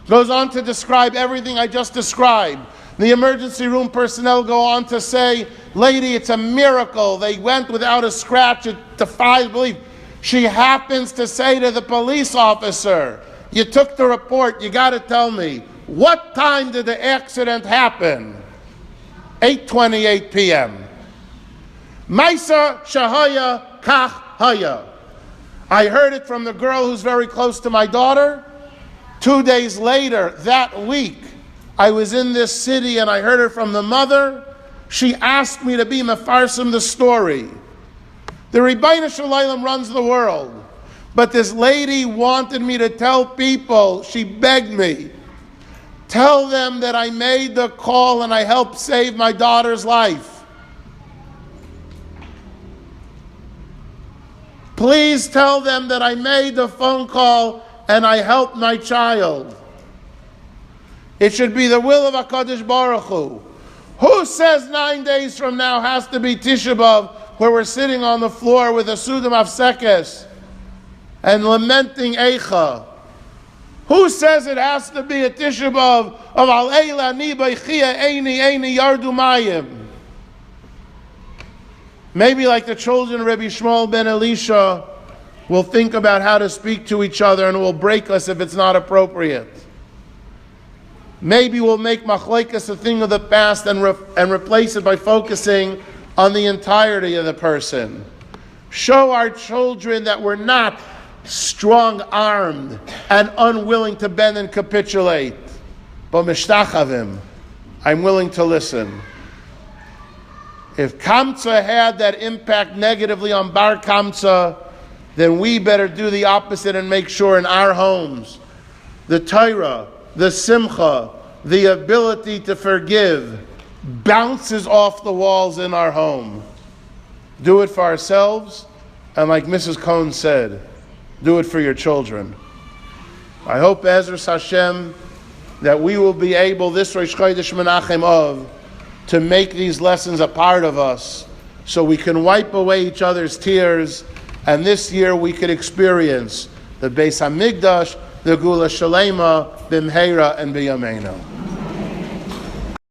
Goes on to describe everything I just described. The emergency room personnel go on to say, lady, it's a miracle. They went without a scratch. It defies belief. She happens to say to the police officer, you took the report, you got to tell me, what time did the accident happen? 8:28 p.m. Maisa Shahaya Kach Haya. I heard it from the girl who's very close to my daughter. 2 days later, that week, I was in this city and I heard it from the mother. She asked me to be mefarsim the story. The Ribbono Shel Olam runs the world. But this lady wanted me to tell people, she begged me, tell them that I made the call and I helped save my daughter's life. Please tell them that I made the phone call and I helped my child. It should be the will of HaKadosh Baruch Hu. Who says 9 days from now has to be Tisha B'Av, where we're sitting on the floor with a Sudam Afsekes and lamenting Eicha? Who says it has to be a Tisha B'Av of Al Eila Ni Beichia Eini Yardu Mayim? Maybe like the children of Rabbi Shmuel ben Elisha, we'll think about how to speak to each other and it will break us if it's not appropriate. Maybe we'll make machlekes a thing of the past and replace it by focusing on the entirety of the person. Show our children that we're not strong-armed and unwilling to bend and capitulate. But mishtachavim, I'm willing to listen. If Kamsa had that impact negatively on Bar Kamsa, then we better do the opposite and make sure in our homes, the Torah, the Simcha, the ability to forgive bounces off the walls in our home. Do it for ourselves, and like Mrs. Cohn said, do it for your children. I hope, Ezras Hashem, that we will be able, this Rosh Chodesh Menachem Av, to make these lessons a part of us, so we can wipe away each other's tears, and this year we could experience the Beis Hamikdash, the Gula Shalema, Bimheira, and Biyameinu.